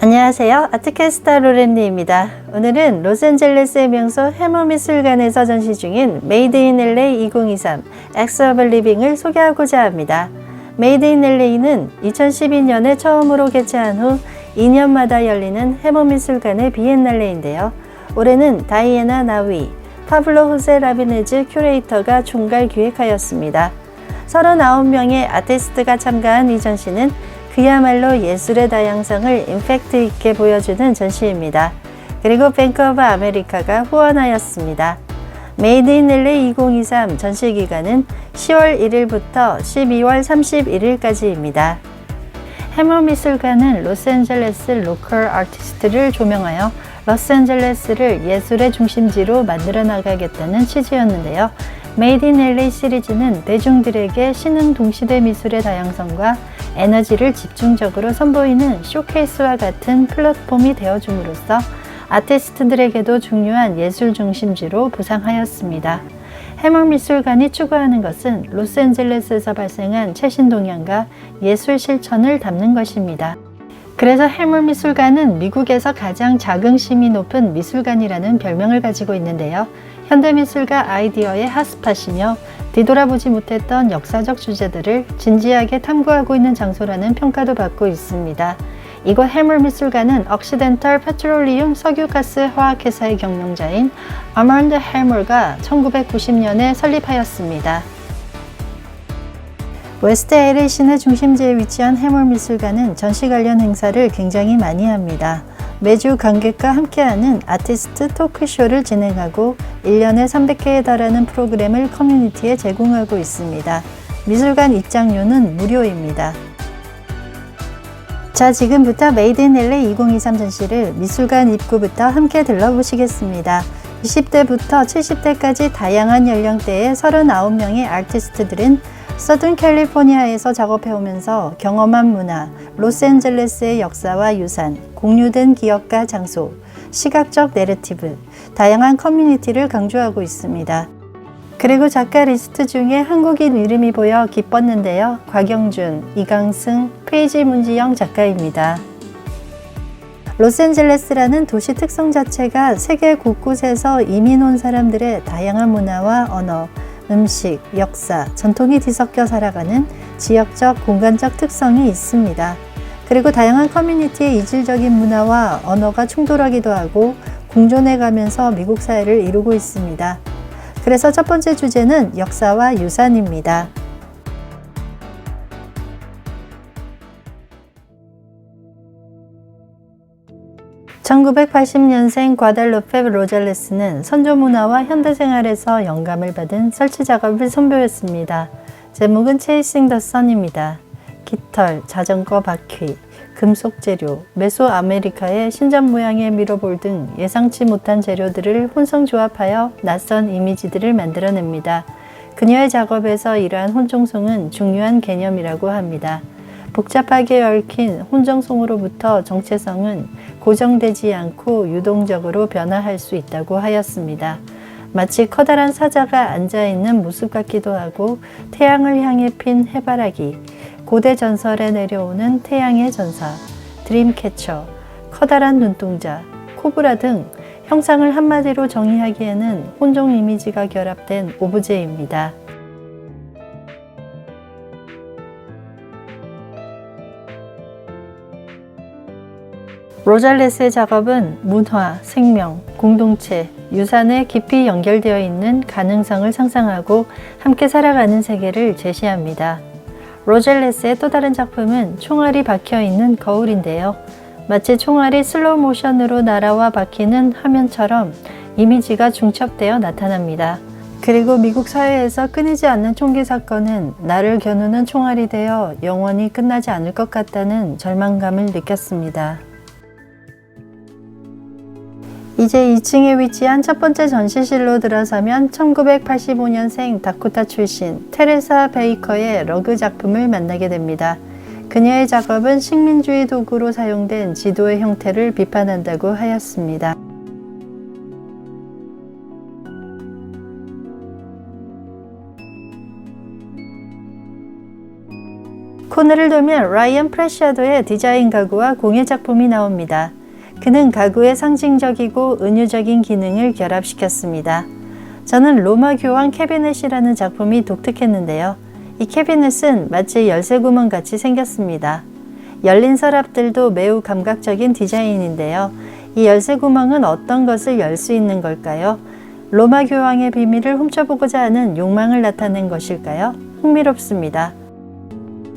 안녕하세요. 아트캐스터 로렌리입니다. 오늘은 로스앤젤레스의 명소 해머미술관에서 전시 중인 메이드 인 LA 2023 Acts of Living을 소개하고자 합니다. 메이드 인 LA는 2012년에 처음으로 개최한 후 2년마다 열리는 해머미술관의 비엔날레인데요. 올해는 다이애나 나위, 파블로 호세 라비네즈 큐레이터가 총괄 기획하였습니다. 39명의 아티스트가 참가한 이 전시는 그야말로 예술의 다양성을 임팩트 있게 보여주는 전시입니다. 그리고 뱅크 오브 아메리카가 후원하였습니다. 메이드 인 LA 2023 전시 기간은 10월 1일부터 12월 31일까지입니다. 해머미술관은 로스앤젤레스 로컬 아티스트를 조명하여 로스앤젤레스를 예술의 중심지로 만들어 나가겠다는 취지였는데요. 메이드 인 LA 시리즈는 대중들에게 신흥 동시대 미술의 다양성과 에너지를 집중적으로 선보이는 쇼케이스와 같은 플랫폼이 되어줌으로써 아티스트들에게도 중요한 예술 중심지로 부상하였습니다. 해머미술관이 추구하는 것은 로스앤젤레스에서 발생한 최신 동향과 예술 실천을 담는 것입니다. 그래서 해머미술관은 미국에서 가장 자긍심이 높은 미술관이라는 별명을 가지고 있는데요. 현대미술가 아이디어의 핫스팟이며 뒤돌아보지 못했던 역사적 주제들을 진지하게 탐구하고 있는 장소라는 평가도 받고 있습니다. 이곳 해머미술관은 억시덴털 페트롤리움 석유가스 화학회사의 경영자인 아먼드 해머가 1990년에 설립하였습니다. 웨스트 LA 시내 중심지에 위치한 해머미술관은 전시 관련 행사를 굉장히 많이 합니다. 매주 관객과 함께하는 아티스트 토크쇼를 진행하고 1년에 300개에 달하는 프로그램을 커뮤니티에 제공하고 있습니다. 미술관 입장료는 무료입니다. 자, 지금부터 메이드 인 LA 2023 전시를 미술관 입구부터 함께 들러보시겠습니다. 20대부터 70대까지 다양한 연령대의 39명의 아티스트들은 서든 캘리포니아에서 작업해오면서 경험한 문화, 로스앤젤레스의 역사와 유산, 공유된 기억과 장소, 시각적 내러티브, 다양한 커뮤니티를 강조하고 있습니다. 그리고 작가 리스트 중에 한국인 이름이 보여 기뻤는데요. 곽영준, 이강승, 페이지 문지영 작가입니다. 로스앤젤레스라는 도시 특성 자체가 세계 곳곳에서 이민 온 사람들의 다양한 문화와 언어, 음식, 역사, 전통이 뒤섞여 살아가는 지역적, 공간적 특성이 있습니다. 그리고 다양한 커뮤니티의 이질적인 문화와 언어가 충돌하기도 하고 공존해가면서 미국 사회를 이루고 있습니다. 그래서 첫 번째 주제는 역사와 유산입니다. (1980년생) 과달로페 로잘레스는 선조 문화와 현대 생활에서 영감을 받은 설치 작업을 선보였습니다. 제목은 체이싱 더 선입니다. 깃털, 자전거 바퀴, 금속 재료, 메소아메리카의 신전 모양의 미러볼 등 예상치 못한 재료들을 혼성 조합하여 낯선 이미지들을 만들어냅니다. 그녀의 작업에서 이러한 혼종성은 중요한 개념이라고 합니다. 복잡하게 얽힌 혼정송으로부터 정체성은 고정되지 않고 유동적으로 변화할 수 있다고 하였습니다. 마치 커다란 사자가 앉아있는 모습 같기도 하고 태양을 향해 핀 해바라기, 고대 전설에 내려오는 태양의 전사, 드림캐쳐, 커다란 눈동자, 코브라 등 형상을 한마디로 정의하기에는 혼종 이미지가 결합된 오브제입니다. 로잘레스의 작업은 문화, 생명, 공동체, 유산에 깊이 연결되어 있는 가능성을 상상하고 함께 살아가는 세계를 제시합니다. 로잘레스의 또 다른 작품은 총알이 박혀있는 거울인데요. 마치 총알이 슬로우 모션으로 날아와 박히는 화면처럼 이미지가 중첩되어 나타납니다. 그리고 미국 사회에서 끊이지 않는 총기 사건은 나를 겨누는 총알이 되어 영원히 끝나지 않을 것 같다는 절망감을 느꼈습니다. 이제 2층에 위치한 첫 번째 전시실로 들어서면 1985년생 다코타 출신 테레사 베이커의 러그 작품을 만나게 됩니다. 그녀의 작업은 식민주의 도구로 사용된 지도의 형태를 비판한다고 하였습니다. 코너를 돌면 라이언 프레시아도의 디자인 가구와 공예 작품이 나옵니다. 그는 가구의 상징적이고 은유적인 기능을 결합시켰습니다. 저는 로마 교황 캐비넷이라는 작품이 독특했는데요. 이 캐비넷은 마치 열쇠 구멍 같이 생겼습니다. 열린 서랍들도 매우 감각적인 디자인인데요. 이 열쇠 구멍은 어떤 것을 열 수 있는 걸까요? 로마 교황의 비밀을 훔쳐보고자 하는 욕망을 나타낸 것일까요? 흥미롭습니다.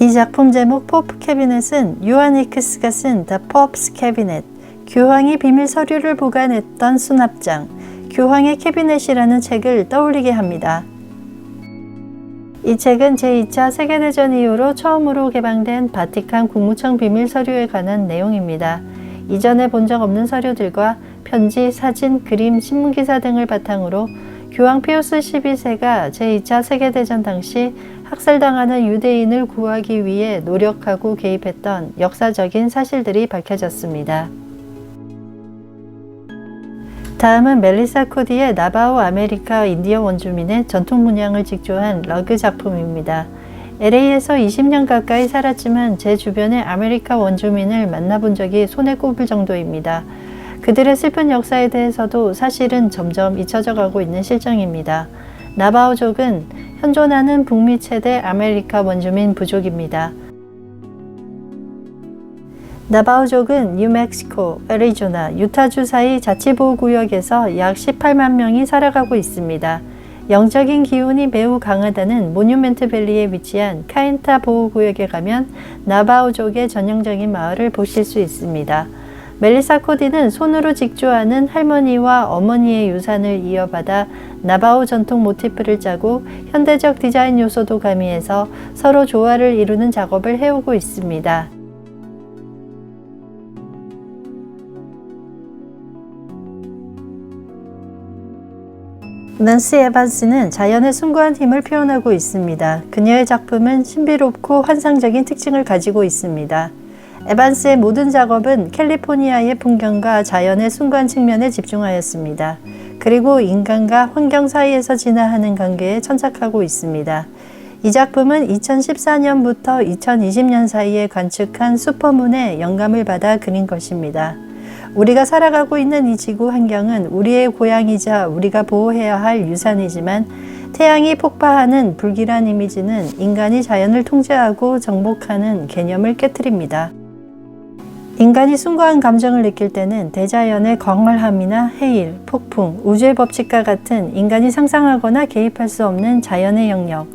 이 작품 제목 포프 캐비넷은 요한 이크스가 쓴 The Pope's Cabinet, 교황이 비밀 서류를 보관했던 수납장, 교황의 캐비넷이라는 책을 떠올리게 합니다. 이 책은 제2차 세계대전 이후로 처음으로 개방된 바티칸 국무청 비밀 서류에 관한 내용입니다. 이전에 본 적 없는 서류들과 편지, 사진, 그림, 신문기사 등을 바탕으로 교황 피우스 12세가 제2차 세계대전 당시 학살당하는 유대인을 구하기 위해 노력하고 개입했던 역사적인 사실들이 밝혀졌습니다. 다음은 멜리사 코디의 나바오 아메리카 인디언 원주민의 전통 문양을 직조한 러그 작품입니다. LA에서 20년 가까이 살았지만 제 주변의 아메리카 원주민을 만나본 적이 손에 꼽을 정도입니다. 그들의 슬픈 역사에 대해서도 사실은 점점 잊혀져 가고 있는 실정입니다. 나바오족은 현존하는 북미 최대 아메리카 원주민 부족입니다. 나바오족은 뉴멕시코, 애리조나, 유타주 사이 자치보호구역에서 약 18만 명이 살아가고 있습니다. 영적인 기운이 매우 강하다는 모뉴멘트 밸리에 위치한 카인타 보호구역에 가면 나바오족의 전형적인 마을을 보실 수 있습니다. 멜리사 코디는 손으로 직조하는 할머니와 어머니의 유산을 이어받아 나바오 전통 모티프를 짜고 현대적 디자인 요소도 가미해서 서로 조화를 이루는 작업을 해오고 있습니다. 낸시 에반스는 자연의 숭고한 힘을 표현하고 있습니다. 그녀의 작품은 신비롭고 환상적인 특징을 가지고 있습니다. 에반스의 모든 작업은 캘리포니아의 풍경과 자연의 숭고한 측면에 집중하였습니다. 그리고 인간과 환경 사이에서 진화하는 관계에 천착하고 있습니다. 이 작품은 2014년부터 2020년 사이에 관측한 슈퍼문에 영감을 받아 그린 것입니다. 우리가 살아가고 있는 이 지구 환경은 우리의 고향이자 우리가 보호해야 할 유산이지만 태양이 폭파하는 불길한 이미지는 인간이 자연을 통제하고 정복하는 개념을 깨트립니다. 인간이 숭고한 감정을 느낄 때는 대자연의 광활함이나 해일, 폭풍, 우주의 법칙과 같은 인간이 상상하거나 개입할 수 없는 자연의 영역,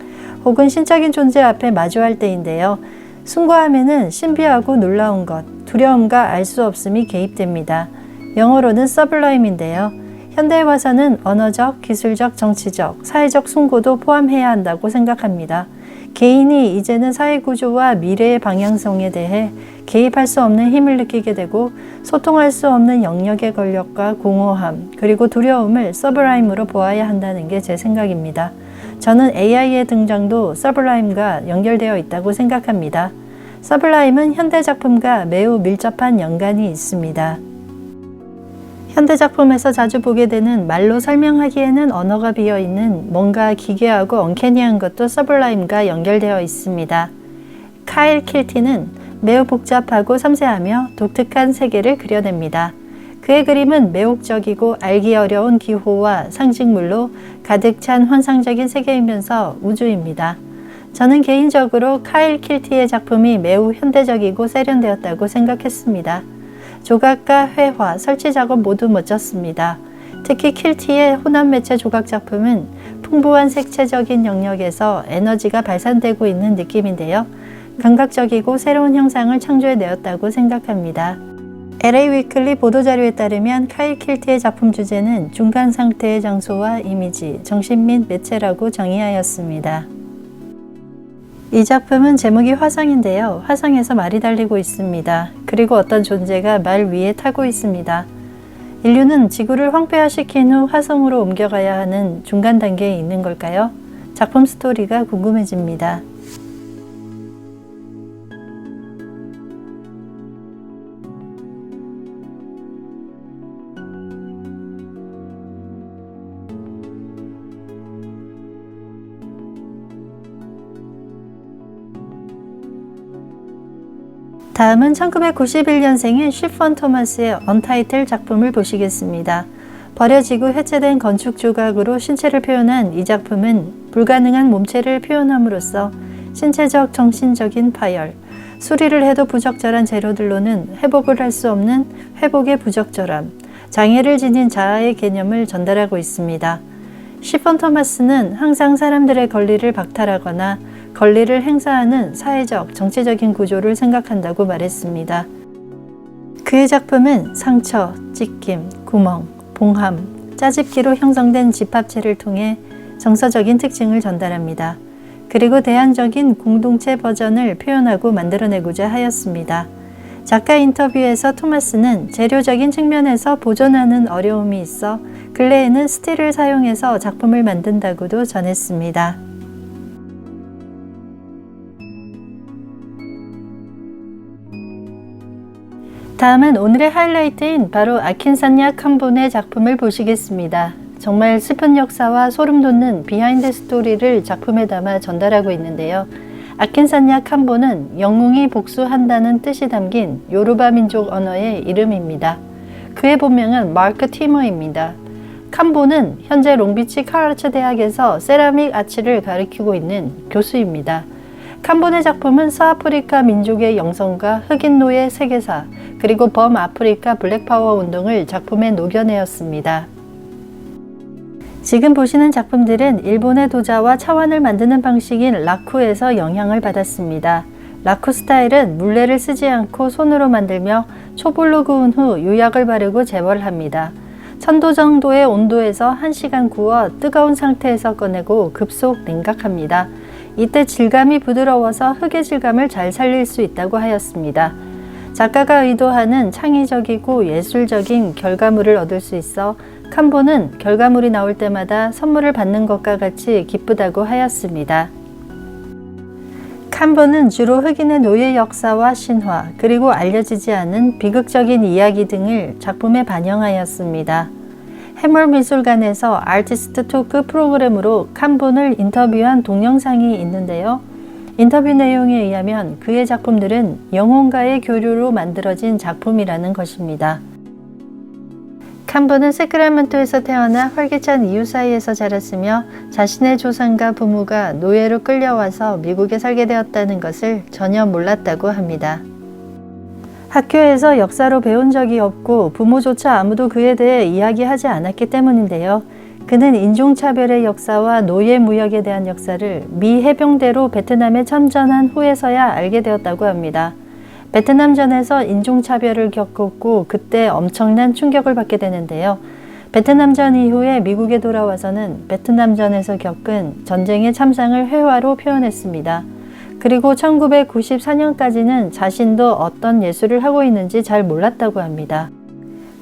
혹은 신적인 존재 앞에 마주할 때인데요. 숭고함에는 신비하고 놀라운 것, 두려움과 알 수 없음이 개입됩니다. 영어로는 서블라임인데요. 현대에 와서는 언어적, 기술적, 정치적, 사회적 숭고도 포함해야 한다고 생각합니다. 개인이 이제는 사회구조와 미래의 방향성에 대해 개입할 수 없는 힘을 느끼게 되고 소통할 수 없는 영역의 권력과 공허함, 그리고 두려움을 서블라임으로 보아야 한다는 게 제 생각입니다. 저는 AI의 등장도 서블라임과 연결되어 있다고 생각합니다. 서블라임은 현대작품과 매우 밀접한 연관이 있습니다. 현대작품에서 자주 보게 되는 말로 설명하기에는 언어가 비어있는 뭔가 기괴하고 언캐니한 것도 서블라임과 연결되어 있습니다. 카일 킬티는 매우 복잡하고 섬세하며 독특한 세계를 그려냅니다. 그의 그림은 매혹적이고 알기 어려운 기호와 상징물로 가득 찬 환상적인 세계이면서 우주입니다. 저는 개인적으로 카일 킬티의 작품이 매우 현대적이고 세련되었다고 생각했습니다. 조각과 회화, 설치 작업 모두 멋졌습니다. 특히 킬티의 혼합 매체 조각 작품은 풍부한 색채적인 영역에서 에너지가 발산되고 있는 느낌인데요. 감각적이고 새로운 형상을 창조해내었다고 생각합니다. LA 위클리 보도자료에 따르면 카일 킬티의 작품 주제는 중간 상태의 장소와 이미지, 정신 및 매체라고 정의하였습니다. 이 작품은 제목이 화성인데요. 화성에서 말이 달리고 있습니다. 그리고 어떤 존재가 말 위에 타고 있습니다. 인류는 지구를 황폐화시킨 후 화성으로 옮겨가야 하는 중간 단계에 있는 걸까요? 작품 스토리가 궁금해집니다. 다음은 1991년생인 쉬펀 토마스의 언타이틀 작품을 보시겠습니다. 버려지고 해체된 건축 조각으로 신체를 표현한 이 작품은 불가능한 몸체를 표현함으로써 신체적, 정신적인 파열, 수리를 해도 부적절한 재료들로는 회복을 할 수 없는 회복의 부적절함, 장애를 지닌 자아의 개념을 전달하고 있습니다. 쉬펀 토마스는 항상 사람들의 권리를 박탈하거나 권리를 행사하는 사회적, 정치적인 구조를 생각한다고 말했습니다. 그의 작품은 상처, 찢김, 구멍, 봉함, 짜집기로 형성된 집합체를 통해 정서적인 특징을 전달합니다. 그리고 대안적인 공동체 버전을 표현하고 만들어내고자 하였습니다. 작가 인터뷰에서 토마스는 재료적인 측면에서 보존하는 어려움이 있어 근래에는 스틸을 사용해서 작품을 만든다고도 전했습니다. 다음은 오늘의 하이라이트인 바로 아킨산야 캄본의 작품을 보시겠습니다. 정말 슬픈 역사와 소름 돋는 비하인드 스토리를 작품에 담아 전달하고 있는데요. 아킨산야 캄본은 영웅이 복수한다는 뜻이 담긴 요르바 민족 언어의 이름입니다. 그의 본명은 마크 티머입니다. 캄본은 현재 롱비치 카르츠 대학에서 세라믹 아치를 가르치고 있는 교수입니다. 캄본의 작품은 서아프리카 민족의 영성과 흑인 노예 세계사, 그리고 범아프리카 블랙파워 운동을 작품에 녹여내었습니다. 지금 보시는 작품들은 일본의 도자와 차원을 만드는 방식인 라쿠에서 영향을 받았습니다. 라쿠 스타일은 물레를 쓰지 않고 손으로 만들며 초불로 구운 후 유약을 바르고 재벌합니다. 1000도 정도의 온도에서 1시간 구워 뜨거운 상태에서 꺼내고 급속 냉각합니다. 이때 질감이 부드러워서 흙의 질감을 잘 살릴 수 있다고 하였습니다. 작가가 의도하는 창의적이고 예술적인 결과물을 얻을 수 있어 캄본은 결과물이 나올 때마다 선물을 받는 것과 같이 기쁘다고 하였습니다. 캄본은 주로 흑인의 노예 역사와 신화, 그리고 알려지지 않은 비극적인 이야기 등을 작품에 반영하였습니다. 해멀미술관에서 아티스트 토크 프로그램으로 캄본을 인터뷰한 동영상이 있는데요. 인터뷰 내용에 의하면 그의 작품들은 영혼과의 교류로 만들어진 작품이라는 것입니다. 캄본은 세크라멘토에서 태어나 활기찬 이웃 사이에서 자랐으며 자신의 조상과 부모가 노예로 끌려와서 미국에 살게 되었다는 것을 전혀 몰랐다고 합니다. 학교에서 역사로 배운 적이 없고 부모조차 아무도 그에 대해 이야기하지 않았기 때문인데요. 그는 인종차별의 역사와 노예 무역에 대한 역사를 미 해병대로 베트남에 참전한 후에서야 알게 되었다고 합니다. 베트남전에서 인종차별을 겪었고 그때 엄청난 충격을 받게 되는데요. 베트남전 이후에 미국에 돌아와서는 베트남전에서 겪은 전쟁의 참상을 회화로 표현했습니다. 그리고 1994년까지는 자신도 어떤 예술을 하고 있는지 잘 몰랐다고 합니다.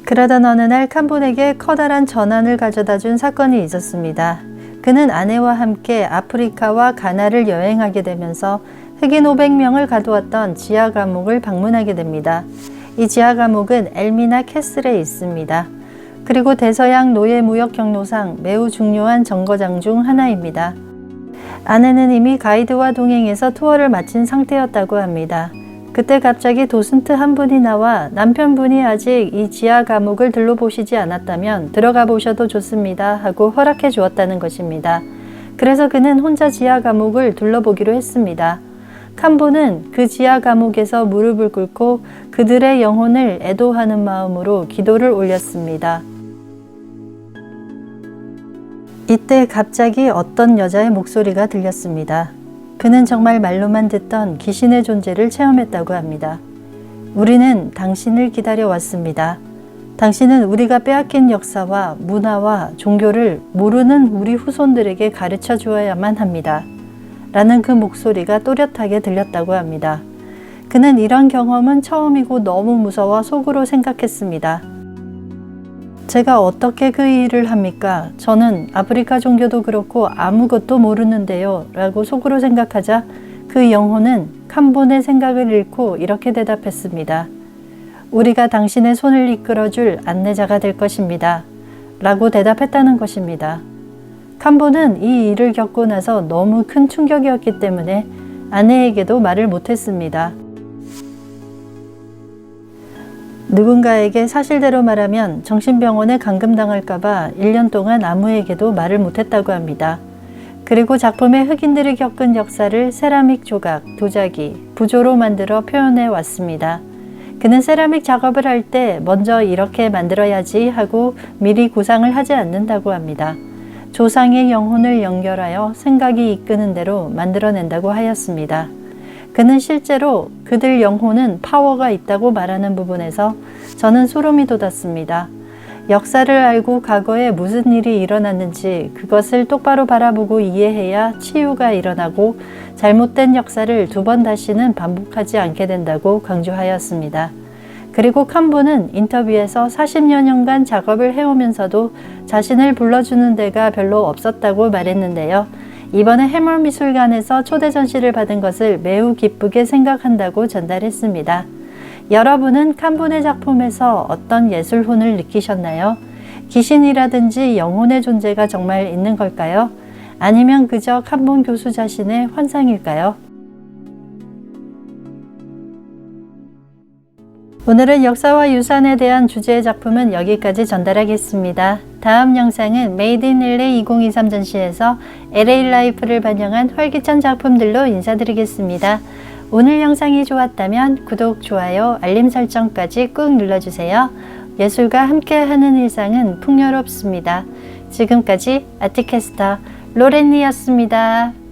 그러던 어느 날 캄본에게 커다란 전환을 가져다 준 사건이 있었습니다. 그는 아내와 함께 아프리카와 가나를 여행하게 되면서 흑인 500명을 가두었던 지하 감옥을 방문하게 됩니다. 이 지하 감옥은 엘미나 캐슬에 있습니다. 그리고 대서양 노예 무역 경로상 매우 중요한 정거장 중 하나입니다. 아내는 이미 가이드와 동행해서 투어를 마친 상태였다고 합니다. 그때 갑자기 도슨트 한 분이 나와 남편분이 아직 이 지하 감옥을 둘러보시지 않았다면 들어가 보셔도 좋습니다 하고 허락해 주었다는 것입니다. 그래서 그는 혼자 지하 감옥을 둘러보기로 했습니다. 캄본은 그 지하 감옥에서 무릎을 꿇고 그들의 영혼을 애도하는 마음으로 기도를 올렸습니다. 이때 갑자기 어떤 여자의 목소리가 들렸습니다. 그는 정말 말로만 듣던 귀신의 존재를 체험했다고 합니다. 우리는 당신을 기다려왔습니다. 당신은 우리가 빼앗긴 역사와 문화와 종교를 모르는 우리 후손들에게 가르쳐 주어야만 합니다. 라는 그 목소리가 또렷하게 들렸다고 합니다. 그는 이런 경험은 처음이고 너무 무서워 속으로 생각했습니다. 제가 어떻게 그 일을 합니까? 저는 아프리카 종교도 그렇고 아무것도 모르는데요. 라고 속으로 생각하자 그 영혼은 캄본의 생각을 잃고 이렇게 대답했습니다. 우리가 당신의 손을 이끌어줄 안내자가 될 것입니다. 라고 대답했다는 것입니다. 캄본은 이 일을 겪고 나서 너무 큰 충격이었기 때문에 아내에게도 말을 못했습니다. 누군가에게 사실대로 말하면 정신병원에 감금당할까봐 1년 동안 아무에게도 말을 못했다고 합니다. 그리고 작품의 흑인들이 겪은 역사를 세라믹 조각, 도자기, 부조로 만들어 표현해 왔습니다. 그는 세라믹 작업을 할 때 먼저 이렇게 만들어야지 하고 미리 구상을 하지 않는다고 합니다. 조상의 영혼을 연결하여 생각이 이끄는 대로 만들어낸다고 하였습니다. 그는 실제로 그들 영혼은 파워가 있다고 말하는 부분에서 저는 소름이 돋았습니다. 역사를 알고 과거에 무슨 일이 일어났는지 그것을 똑바로 바라보고 이해해야 치유가 일어나고 잘못된 역사를 2번 다시는 반복하지 않게 된다고 강조하였습니다. 그리고 캄보는 인터뷰에서 40여 년간 작업을 해오면서도 자신을 불러주는 데가 별로 없었다고 말했는데요. 이번에 해멀미술관에서 초대 전시를 받은 것을 매우 기쁘게 생각한다고 전달했습니다. 여러분은 캄본의 작품에서 어떤 예술혼을 느끼셨나요? 귀신이라든지 영혼의 존재가 정말 있는 걸까요? 아니면 그저 캄본 교수 자신의 환상일까요? 오늘은 역사와 유산에 대한 주제의 작품은 여기까지 전달하겠습니다. 다음 영상은 Made in LA 2023 전시에서 LA 라이프를 반영한 활기찬 작품들로 인사드리겠습니다. 오늘 영상이 좋았다면 구독, 좋아요, 알림 설정까지 꾹 눌러주세요. 예술과 함께하는 일상은 풍요롭습니다. 지금까지 아티캐스터 로렌니였습니다.